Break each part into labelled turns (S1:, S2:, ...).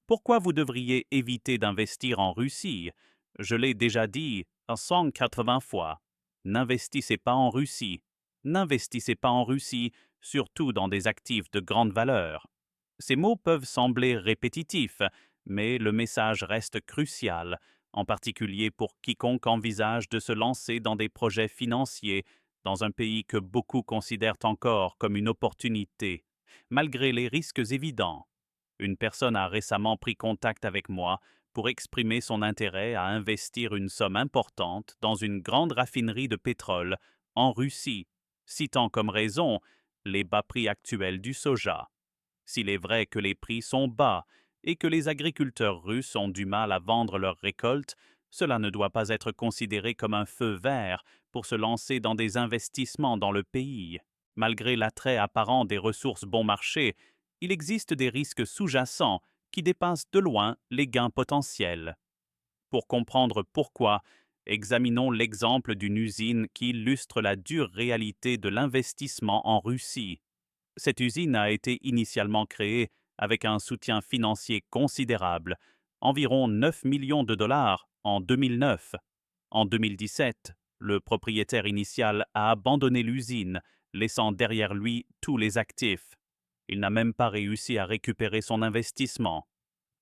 S1: Pourquoi vous devriez éviter d'investir en Russie? Je l'ai déjà dit 180 fois. N'investissez pas en Russie. N'investissez pas en Russie, surtout dans des actifs de grande valeur. Ces mots peuvent sembler répétitifs, mais le message reste crucial, en particulier pour quiconque envisage de se lancer dans des projets financiers dans un pays que beaucoup considèrent encore comme une opportunité, malgré les risques évidents. Une personne a récemment pris contact avec moi pour exprimer son intérêt à investir une somme importante dans une grande raffinerie de pétrole en Russie, citant comme raison les bas prix actuels du soja. S'il est vrai que les prix sont bas et que les agriculteurs russes ont du mal à vendre leurs récoltes, cela ne doit pas être considéré comme un feu vert pour se lancer dans des investissements dans le pays. Malgré l'attrait apparent des ressources bon marché, il existe des risques sous-jacents qui dépassent de loin les gains potentiels. Pour comprendre pourquoi, examinons l'exemple d'une usine qui illustre la dure réalité de l'investissement en Russie. Cette usine a été initialement créée avec un soutien financier considérable, environ 9 millions de dollars en 2009. En 2017, le propriétaire initial a abandonné l'usine, laissant derrière lui tous les actifs. Il n'a même pas réussi à récupérer son investissement.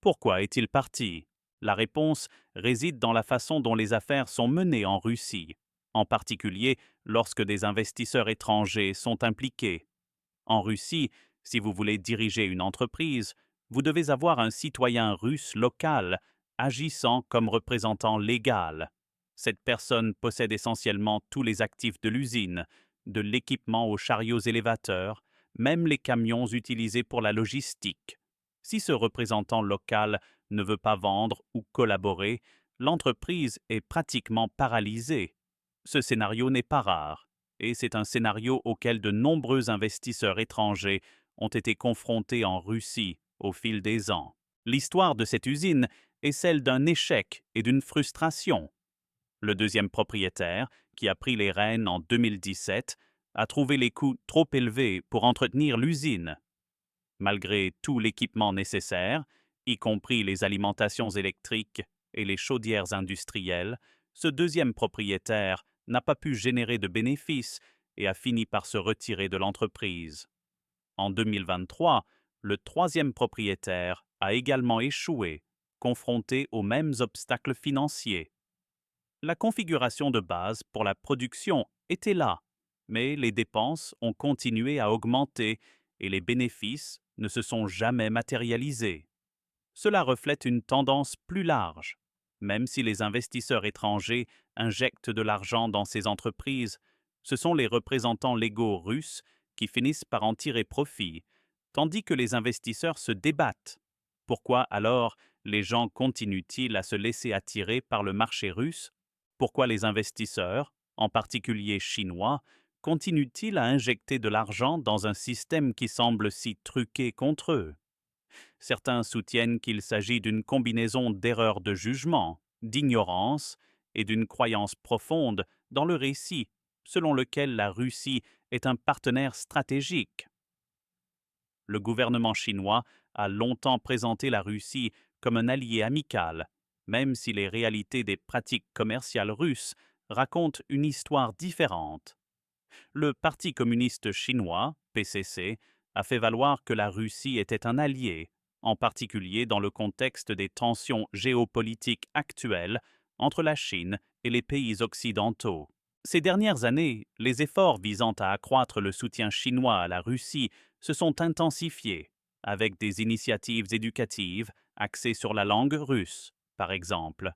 S1: Pourquoi est-il parti? La réponse réside dans la façon dont les affaires sont menées en Russie, en particulier lorsque des investisseurs étrangers sont impliqués. En Russie, si vous voulez diriger une entreprise, vous devez avoir un citoyen russe local agissant comme représentant légal. Cette personne possède essentiellement tous les actifs de l'usine, de l'équipement aux chariots élévateurs, même les camions utilisés pour la logistique. Si ce représentant local ne veut pas vendre ou collaborer, l'entreprise est pratiquement paralysée. Ce scénario n'est pas rare, et c'est un scénario auquel de nombreux investisseurs étrangers ont été confrontés en Russie au fil des ans. L'histoire de cette usine est celle d'un échec et d'une frustration. Le deuxième propriétaire, qui a pris les rênes en 2017, a trouvé les coûts trop élevés pour entretenir l'usine. Malgré tout l'équipement nécessaire, y compris les alimentations électriques et les chaudières industrielles, ce deuxième propriétaire n'a pas pu générer de bénéfices et a fini par se retirer de l'entreprise. En 2023, le troisième propriétaire a également échoué, confronté aux mêmes obstacles financiers. La configuration de base pour la production était là, mais les dépenses ont continué à augmenter et les bénéfices ne se sont jamais matérialisés. Cela reflète une tendance plus large. Même si les investisseurs étrangers injectent de l'argent dans ces entreprises, ce sont les représentants légaux russes qui finissent par en tirer profit, tandis que les investisseurs se débattent. Pourquoi alors les gens continuent-ils à se laisser attirer par le marché russe? Pourquoi les investisseurs, en particulier chinois, continuent-ils à injecter de l'argent dans un système qui semble si truqué contre eux? Certains soutiennent qu'il s'agit d'une combinaison d'erreurs de jugement, d'ignorance et d'une croyance profonde dans le récit selon lequel la Russie est un partenaire stratégique. Le gouvernement chinois a longtemps présenté la Russie comme un allié amical, même si les réalités des pratiques commerciales russes racontent une histoire différente. Le Parti communiste chinois, PCC, a fait valoir que la Russie était un allié, en particulier dans le contexte des tensions géopolitiques actuelles entre la Chine et les pays occidentaux. Ces dernières années, les efforts visant à accroître le soutien chinois à la Russie se sont intensifiés, avec des initiatives éducatives axées sur la langue russe, par exemple.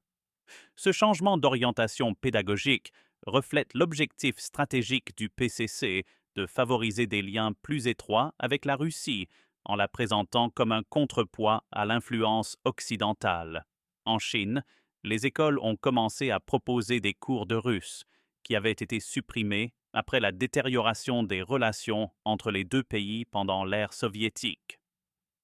S1: Ce changement d'orientation pédagogique reflète l'objectif stratégique du PCC de favoriser des liens plus étroits avec la Russie, en la présentant comme un contrepoids à l'influence occidentale. En Chine, les écoles ont commencé à proposer des cours de russe, qui avaient été supprimés après la détérioration des relations entre les deux pays pendant l'ère soviétique.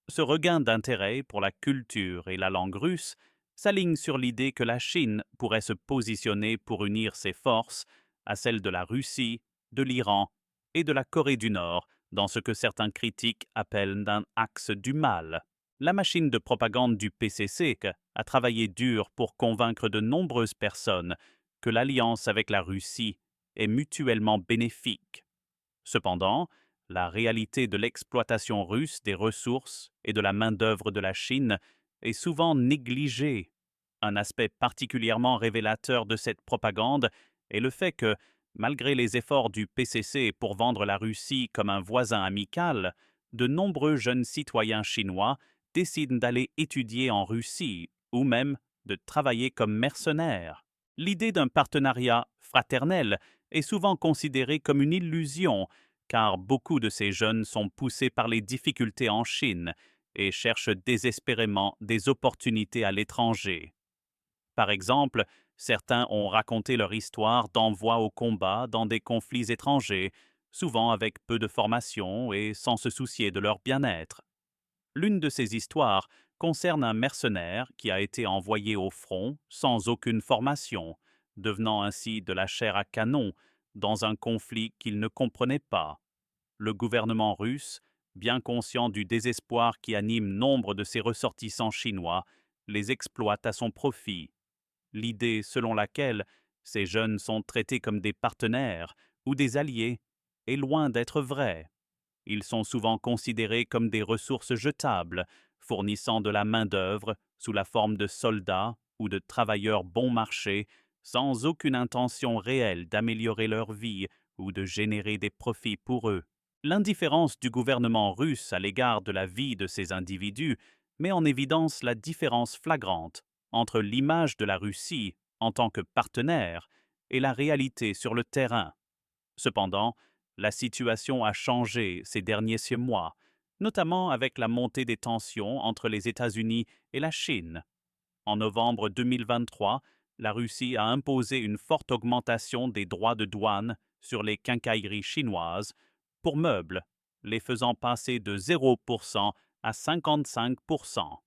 S1: Ce regain d'intérêt pour la culture et la langue russe s'aligne sur l'idée que la Chine pourrait se positionner pour unir ses forces à celles de la Russie, de l'Iran et de la Corée du Nord dans ce que certains critiques appellent un axe du mal. La machine de propagande du PCC a travaillé dur pour convaincre de nombreuses personnes que l'alliance avec la Russie est mutuellement bénéfique. Cependant, la réalité de l'exploitation russe des ressources et de la main-d'œuvre de la Chine est souvent négligée. Un aspect particulièrement révélateur de cette propagande est le fait que, malgré les efforts du PCC pour vendre la Russie comme un voisin amical, de nombreux jeunes citoyens chinois décident d'aller étudier en Russie ou même de travailler comme mercenaires. L'idée d'un partenariat fraternel est souvent considérée comme une illusion, car beaucoup de ces jeunes sont poussés par les difficultés en Chine et cherchent désespérément des opportunités à l'étranger. Par exemple, certains ont raconté leur histoire d'envoi au combat dans des conflits étrangers, souvent avec peu de formation et sans se soucier de leur bien-être. L'une de ces histoires concerne un mercenaire qui a été envoyé au front sans aucune formation, devenant ainsi de la chair à canon dans un conflit qu'il ne comprenait pas. Le gouvernement russe, bien conscient du désespoir qui anime nombre de ses ressortissants chinois, les exploite à son profit. L'idée selon laquelle ces jeunes sont traités comme des partenaires ou des alliés est loin d'être vraie. Ils sont souvent considérés comme des ressources jetables, fournissant de la main-d'œuvre sous la forme de soldats ou de travailleurs bon marché, sans aucune intention réelle d'améliorer leur vie ou de générer des profits pour eux. L'indifférence du gouvernement russe à l'égard de la vie de ces individus met en évidence la différence flagrante entre l'image de la Russie en tant que partenaire et la réalité sur le terrain. Cependant, la situation a changé ces derniers 6 mois, notamment avec la montée des tensions entre les États-Unis et la Chine. En novembre 2023, la Russie a imposé une forte augmentation des droits de douane sur les quincailleries chinoises pour meubles, les faisant passer de 0% à 55%.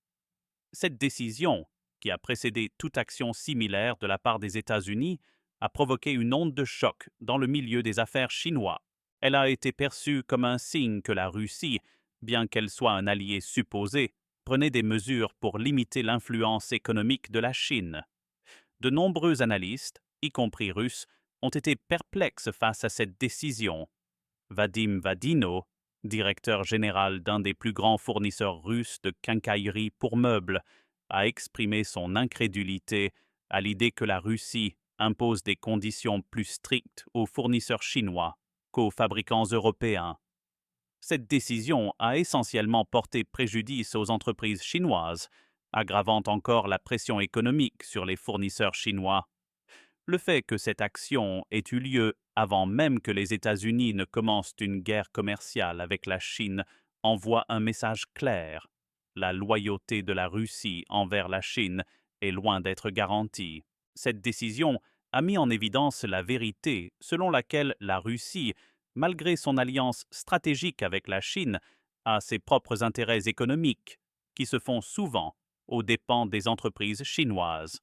S1: Cette décision, qui a précédé toute action similaire de la part des États-Unis, a provoqué une onde de choc dans le milieu des affaires chinois. Elle a été perçue comme un signe que la Russie, bien qu'elle soit un allié supposé, prenait des mesures pour limiter l'influence économique de la Chine. De nombreux analystes, y compris russes, ont été perplexes face à cette décision. Vadim Vadino, directeur général d'un des plus grands fournisseurs russes de quincaillerie pour meubles, a exprimé son incrédulité à l'idée que la Russie impose des conditions plus strictes aux fournisseurs chinois qu'aux fabricants européens. Cette décision a essentiellement porté préjudice aux entreprises chinoises, aggravant encore la pression économique sur les fournisseurs chinois. Le fait que cette action ait eu lieu avant même que les États-Unis ne commencent une guerre commerciale avec la Chine envoie un message clair. La loyauté de la Russie envers la Chine est loin d'être garantie. Cette décision a mis en évidence la vérité selon laquelle la Russie, malgré son alliance stratégique avec la Chine, a ses propres intérêts économiques, qui se font souvent aux dépens des entreprises chinoises.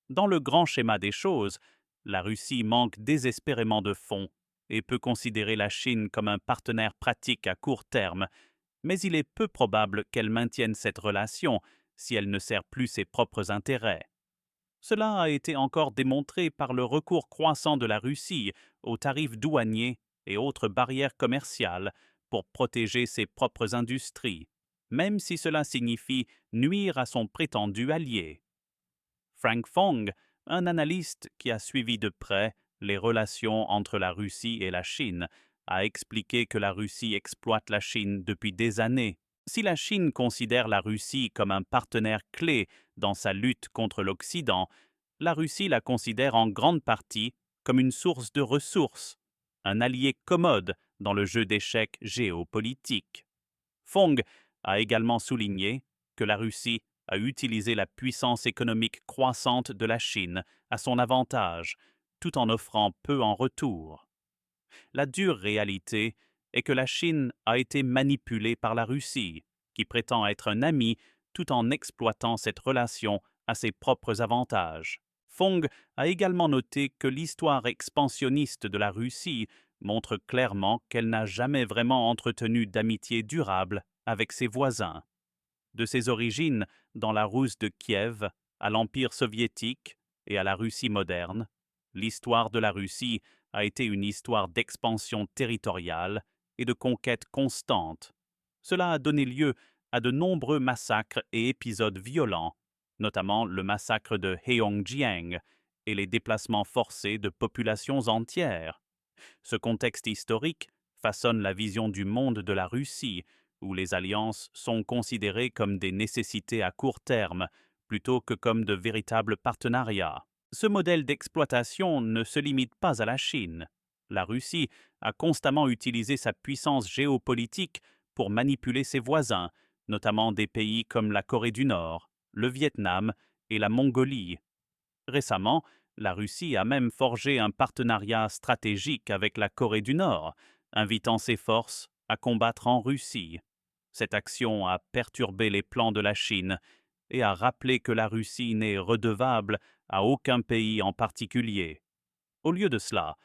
S1: Dans le grand schéma des choses, la Russie manque désespérément de fonds et peut considérer la Chine comme un partenaire pratique à court terme, mais il est peu probable qu'elle maintienne cette relation si elle ne sert plus ses propres intérêts. Cela a été encore démontré par le recours croissant de la Russie aux tarifs douaniers et autres barrières commerciales pour protéger ses propres industries, même si cela signifie nuire à son prétendu allié. Frank Fong, un analyste qui a suivi de près les relations entre la Russie et la Chine, a expliqué que la Russie exploite la Chine depuis des années. Si la Chine considère la Russie comme un partenaire clé dans sa lutte contre l'Occident, la Russie la considère en grande partie comme une source de ressources, un allié commode dans le jeu d'échecs géopolitique. Fong a également souligné que la Russie a utilisé la puissance économique croissante de la Chine à son avantage, tout en offrant peu en retour. La dure réalité est que la Chine a été manipulée par la Russie, qui prétend être un ami tout en exploitant cette relation à ses propres avantages. Fong a également noté que l'histoire expansionniste de la Russie montre clairement qu'elle n'a jamais vraiment entretenu d'amitié durable avec ses voisins. De ses origines dans la Rousse de Kiev, à l'Empire soviétique et à la Russie moderne, l'histoire de la Russie a été une histoire d'expansion territoriale et de conquête constante. Cela a donné lieu à de nombreux massacres et épisodes violents, notamment le massacre de Heongjiang et les déplacements forcés de populations entières. Ce contexte historique façonne la vision du monde de la Russie, où les alliances sont considérées comme des nécessités à court terme, plutôt que comme de véritables partenariats. Ce modèle d'exploitation ne se limite pas à la Chine. La Russie a constamment utilisé sa puissance géopolitique pour manipuler ses voisins, notamment des pays comme la Corée du Nord, le Vietnam et la Mongolie. Récemment, la Russie a même forgé un partenariat stratégique avec la Corée du Nord, invitant ses forces à combattre en Russie. Cette action a perturbé les plans de la Chine et a rappelé que la Russie n'est redevable à aucun pays en particulier. Au lieu de cela,